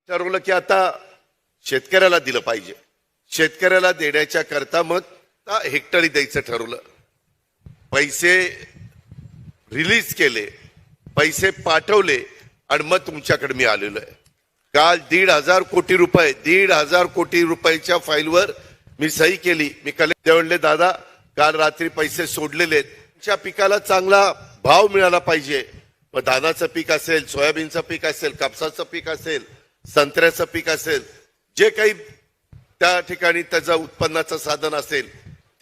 ठरवलं की आता शेतकऱ्याला दिलं पाहिजे. शेतकऱ्याला देण्याच्या करता मग हेक्टरी द्यायचं ठरवलं. पैसे रिलीज केले, पैसे पाठवले आणि मग तुमच्याकडे मी आलेलो आहे. काल 1,500 कोटी रुपये 1,500 कोटी रुपयाच्या फाईलवर मी सही केली. मी कलेक्टर म्हणले दादा काल रात्री पैसे सोडलेले आहेत, तुमच्या पिकाला चांगला भाव मिळाला पाहिजे. मग धानाचं पीक असेल, सोयाबीनचं पीक असेल, कापसाचं पीक असेल, संत्र्याचं पीक असेल, जे काही त्या ठिकाणी त्याचं उत्पन्नाचं साधन असेल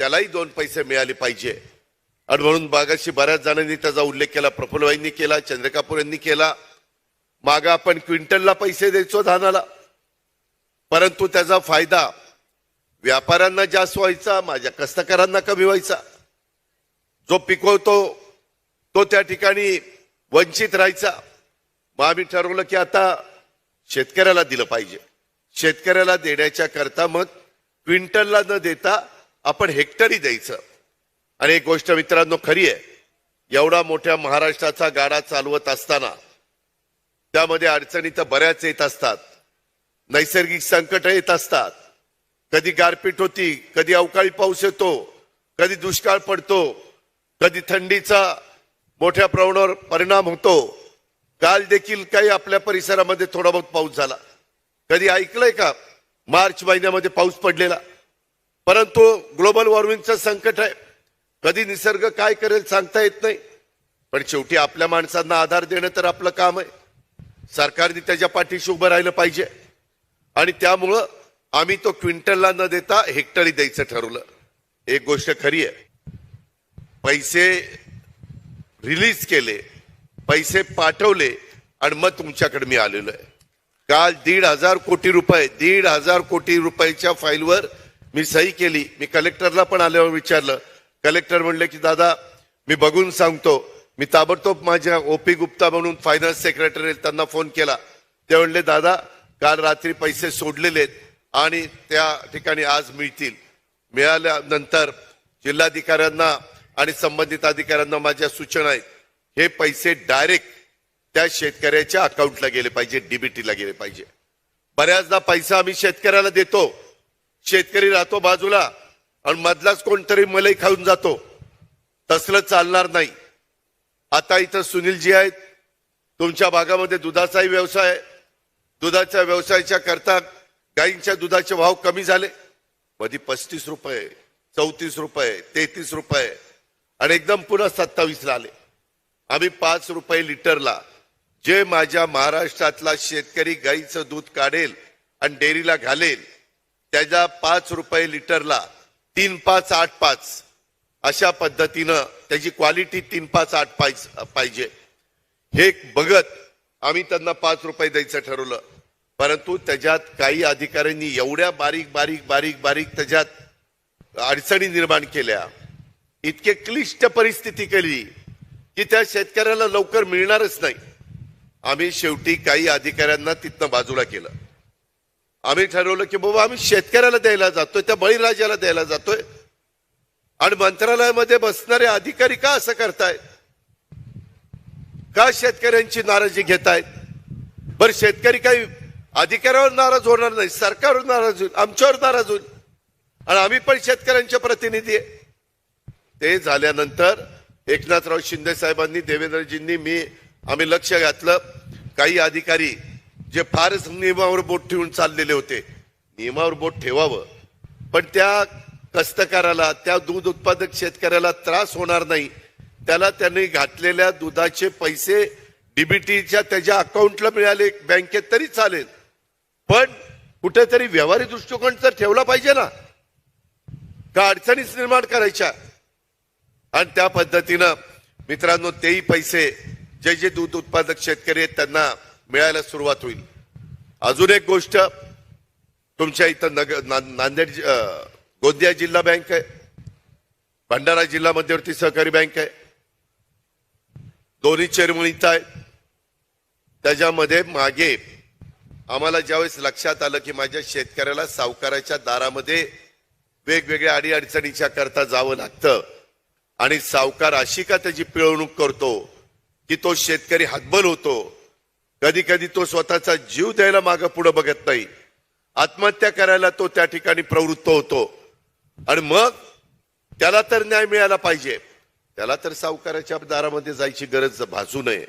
त्यालाही 2 पैसे मिळाले पाहिजे. आणि म्हणून बागाशी बऱ्याच जणांनी त्याचा उल्लेख केला. प्रफुल्लबाईंनी केला, चंद्रकापूर यांनी केला. माग आपण क्विंटलला पैसे द्यायचो धानाला, परंतु त्याचा फायदा व्यापाऱ्यांना जास्त व्हायचा, माझ्या कष्टकऱ्यांना कमी व्हायचा. जो पिकवतो तो त्या ठिकाणी वंचित राहायचा. मग आम्ही ठरवलं की आता शेतकऱ्याला दिलं पाहिजे. शेतकऱ्याला देण्याच्या करता मग क्विंटलला न देता आपण हेक्टरी द्यायचं. आणि एक गोष्ट मित्रांनो खरी आहे, एवढा मोठ्या महाराष्ट्राचा गाडा चालवत असताना त्यामध्ये अडचणी तर बऱ्याच येत असतात, नैसर्गिक संकट येत असतात. कधी गारपीट होती, कधी अवकाळी पाऊस येतो, कधी दुष्काळ पडतो, कधी थंडीचा मोठ्या प्रमाणावर परिणाम होतो. काल देखील काही आपल्या परिसरामध्ये थोडा बहुत पाऊस झाला. कधी ऐकलंय का मार्च महिन्यामध्ये पाऊस पडलेला? परंतु ग्लोबल वॉर्मिंगचं संकट आहे, कधी निसर्ग काय करेल सांगता येत नाही. पण शेवटी आपल्या माणसांना आधार देणं तर आपलं काम आहे. सरकारने त्याच्या पाठीशी उभं राहिलं पाहिजे. आणि त्यामुळं आम्ही तो क्विंटलला न देता हेक्टरी द्यायचं ठरवलं. एक गोष्ट खरी आहे, पैसे रिलीज केले, पैसे पाठवले आणि मग तुमच्याकडे मी आलेलो आहे. काल 1,500 कोटी रुपये 1,500 कोटी रुपयाच्या फाईलवर मी सही केली. मी कलेक्टरला पण आल्यावर विचारलं. कलेक्टर म्हणले की दादा मी बघून सांगतो. मी ताबडतोब माझ्या ओपी गुप्ता म्हणून फायनान्स सेक्रेटरी त्यांना फोन केला. ते म्हणले दादा काल रात्री पैसे सोडलेले आहेत आणि त्या ठिकाणी आज मिळतील. मिळाल्यानंतर जिल्हाधिकाऱ्यांना आणि संबंधित अधिकाऱ्यांना माझ्या सूचना आहेत, हे पैसे डायरेक्ट त्या शेतकऱ्याच्या अकाउंटला गेले पाहिजे, डीबीटीला गेले पाहिजे. बऱ्याचदा पैसा आम्ही शेतकऱ्याला देतो, शेतकरी राहतो बाजूला आणि मधलाच कोणतरी मलाई खाऊन जातो. तसलं चालणार नाही. आता इथं सुनीलजी आहेत, तुमच्या भागामध्ये दुधाचाही व्यवसाय आहे. दुधाच्या व्यवसायाच्या करता गाईंच्या दुधाचे भाव कमी झाले. मध्ये 35 रुपये, 34 रुपये, 33 रुपये आणि एकदम पुन्हा 27ला आले. आम्ही 5 रुपये लिटरला, जे माझ्या महाराष्ट्रातला शेतकरी गाईचं दूध काढेल आणि डेअरीला घालेल त्याच्या 5 रुपये लिटरला 3-5-8-5 अशा पद्धतीनं त्याची क्वालिटी 3-5-8 पाहिजे. हे बघत आम्ही त्यांना 5 रुपये द्यायचं ठरवलं. परंतु त्याच्यात काही अधिकाऱ्यांनी एवढ्या बारीक बारीक बारीक बारीक त्याच्यात अडचणी निर्माण केल्या, इतके क्लिष्ट परिस्थिती केली की त्या शेतकऱ्याला लवकर मिळणारच नाही. आम्ही शेवटी काही अधिकाऱ्यांना तिथनं बाजूला केलं. आम्ही ठरवलं की बाबा आम्ही शेतकऱ्याला द्यायला जातोय, त्या बळीराजाला द्यायला जातोय आणि मंत्रालयामध्ये बसणारे अधिकारी का असं करतायत? का शेतकऱ्यांची नाराजी घेतायत? बरं शेतकरी काही अधिकाऱ्यावर नाराज होणार नाही, सरकारवर नाराज होईल, आमच्यावर नाराज होईल आणि आम्ही पण शेतकऱ्यांचे प्रतिनिधी आहे. ते झाल्यानंतर एकनाथराव शिंदे साहेबांनी, देवेंद्रजींनी, आम्ही लक्ष घातलं. काही अधिकारी जे फारच नियमावर बोट ठेवून चाललेले होते, नियमावर बोट ठेवावं पण त्या कष्टकऱ्याला, त्या दूध उत्पादक शेतकऱ्याला त्रास होणार नाही, त्याला त्यांनी घातलेल्या दुधाचे पैसे डीबीटीच्या त्याच्या अकाउंटला मिळाले बँकेत तरी चालेल, पण कुठेतरी व्यवहारिक दृष्टिकोन तर ठेवला पाहिजे ना, का अडचणीच निर्माण करायच्या. आणि त्या पद्धतीनं मित्रांनो तेही पैसे जे जे दूध उत्पादक शेतकरी आहेत त्यांना मिळायला सुरुवात होईल. अजून एक गोष्ट, तुमच्या इथं नांदेड गोंदिया जिल्हा बँक आहे, भंडारा जिल्हा मध्यवर्ती सहकारी बँक आहे, दोन्ही चेअरमन इथं आहेत. त्याच्यामध्ये मागे आम्हाला ज्यावेळेस लक्षात आलं की माझ्या शेतकऱ्याला सावकाराच्या दारामध्ये वेगवेगळ्या अडीअडचणीच्या करता जावं लागतं आणि सावकार अशी का त्याची पिळवणूक करतो की तो शेतकरी हतबल होतो, कधी कधी तो स्वतःचा जीव द्यायला मागं पुढे बघत नाही, आत्महत्या करायला तो त्या ठिकाणी प्रवृत्त होतो. आणि मग त्याला तर न्याय मिळाला पाहिजे, त्याला तर सावकाराच्या दारामध्ये जायची गरज भासू नये.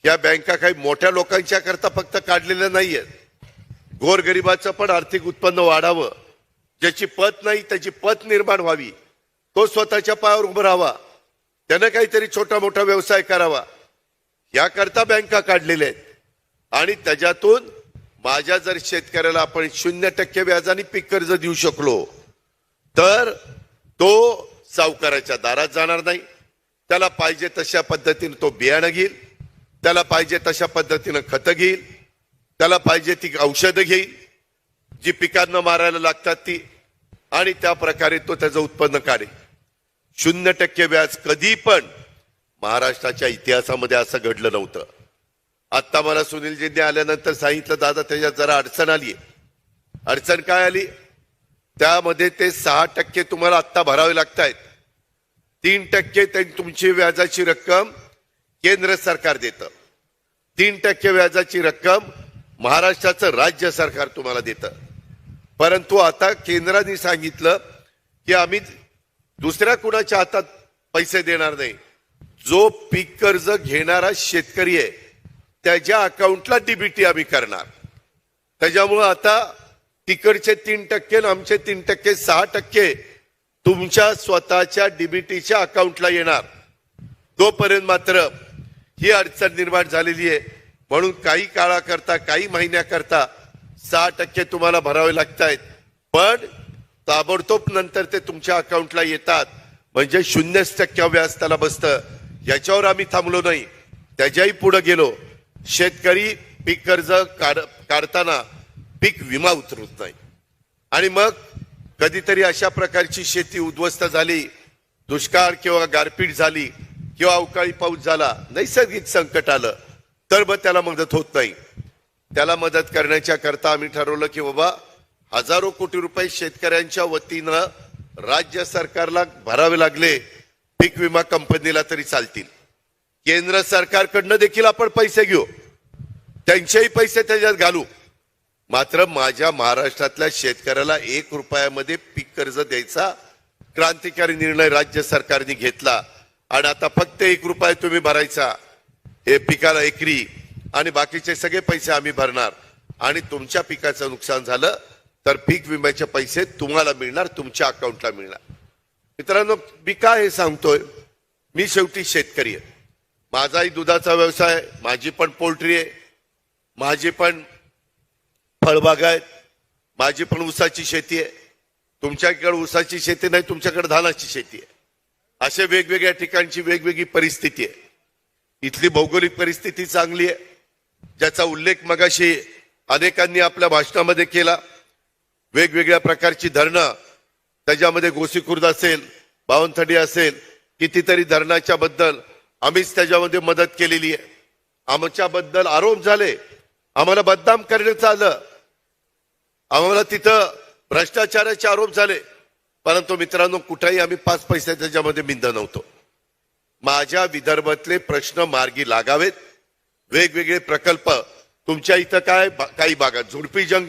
या बँका काही मोठ्या लोकांच्या करता फक्त काढलेल्या नाहीयेत. गोरगरिबाचं पण आर्थिक उत्पन्न वाढावं, ज्याची पत नाही त्याची पत निर्माण व्हावी, तो स्वतःच्या पायावर उभं राहावा, त्यानं काहीतरी छोटा मोठा व्यवसाय करावा, याकरता बँका काढलेल्या आहेत. आणि त्याच्यातून माझ्या जर शेतकऱ्याला आपण 0% व्याजाने पीक कर्ज देऊ शकलो तर तो सावकाराच्या दारात जाणार नाही. त्याला पाहिजे तशा पद्धतीने तो बियाणं घेईल, त्याला पाहिजे तशा पद्धतीनं खतं घेईल, त्याला पाहिजे ती औषधं घेईल जी पिकांना मारायला लागतात ती, आणि त्या प्रकारे तो त्याचं उत्पन्न काढेल. 0% व्याज कधी पण महाराष्ट्राच्या इतिहासामध्ये असं घडलं नव्हतं. आता मला सुनीलजींनी आल्यानंतर सांगितलं, दादा त्याच्यात जरा अडचण आली. अडचण काय आली? त्यामध्ये ते 6% तुम्हाला आत्ता भरावे लागतायत, 3% तुमची व्याजाची रक्कम केंद्र सरकार देतं, 3% व्याजाची रक्कम महाराष्ट्राचं राज्य सरकार तुम्हाला देतं. परंतु आता केंद्राने सांगितलं की आम्ही दुसऱ्या कुणाच्या हातात पैसे देणार नाही. जो पीक कर्ज घेणारा शेतकरी आहे त्याच्या अकाउंटला डीबीटी आम्ही करणार. त्याच्यामुळं आता तिकडचे 3% आणि आमचे 3%, 6% तुमच्या स्वतःच्या डीबीटीच्या अकाउंटला येणार. तोपर्यंत मात्र ही अडचण निर्माण झालेली आहे. म्हणून काही काळाकरता, काही महिन्याकरता 6% तुम्हाला भरावे लागतायत, पण ताबडतोब नंतर ते तुमच्या अकाउंटला येतात. म्हणजे 0% व्याज त्याला बसतं. याच्यावर आम्ही थांबलो नाही, त्याच्याही पुढे गेलो. शेतकरी पीक कर्ज काढताना पीक विमा उतरवत नाही. आणि मग कधीतरी अशा प्रकारची शेती उद्ध्वस्त झाली, दुष्काळ किंवा गारपीट झाली किंवा अवकाळी पाऊस झाला, नैसर्गिक संकट आलं, तर मग त्याला मदत होत नाही. त्याला मदत करण्याच्या करता आम्ही ठरवलं की बाबा हजारो कोटी रुपये शेतकऱ्यांच्या वतीनं राज्य सरकारला भरावे लागले, पीक विमा कंपनीला तरी चालतील. केंद्र सरकारकडनं देखील आपण पैसे घेऊ, त्यांचेही पैसे त्याच्यात घालू. मात्र माझ्या महाराष्ट्रातल्या शेतकऱ्याला 1 रुपयामध्ये पीक कर्ज द्यायचा क्रांतिकारी निर्णय राज्य सरकारने घेतला. आणि आता फक्त 1 रुपया तुम्ही भरायचा, हे पिकाला एकरी, आणि बाकीचे सगळे पैसे आम्ही भरणार. आणि तुमच्या पिकाचं नुकसान झालं तर पीक विम्याचे पैसे तुम्हाला मिळणार, तुमच्या अकाउंटला मिळणार. मित्रांनो, मी काय हे सांगतोय, मी शेवटी शेतकरी आहे. माझाही दुधाचा व्यवसाय, माझी पण पोल्ट्री आहे, माझी पण फळबाग आहेत, माझी पण ऊसाची शेती आहे. तुमच्याकडे ऊसाची शेती नाही, तुमच्याकडे धानाची शेती आहे. असे वेगवेगळ्या ठिकाणची वेगवेगळी परिस्थिती आहे. इथली भौगोलिक परिस्थिती चांगली आहे, ज्याचा उल्लेख मगाशी अनेकांनी आपल्या भाषणामध्ये केला. वेगवेगळ्या प्रकारची धरणं, त्याच्यामध्ये गोसीखुर्द असेल, बावनथडी असेल, कितीतरी धरणाच्या बद्दल आम्हीच त्याच्यामध्ये मदत केलेली आहे. आमच्याबद्दल आरोप झाले, आम्हाला बदनाम करण्यात आलं, आम्हाला तिथं भ्रष्टाचाराचे आरोप झाले, परंतु मित्रांनो कुठेही आम्ही 5 पैसे त्याच्यामध्ये मिंद नव्हतो. माझ्या विदर्भातले प्रश्न मार्गी लागावेत, वेगवेगळे प्रकल्प तुमच्या इथं काय, काही भागात झुडपी जंगल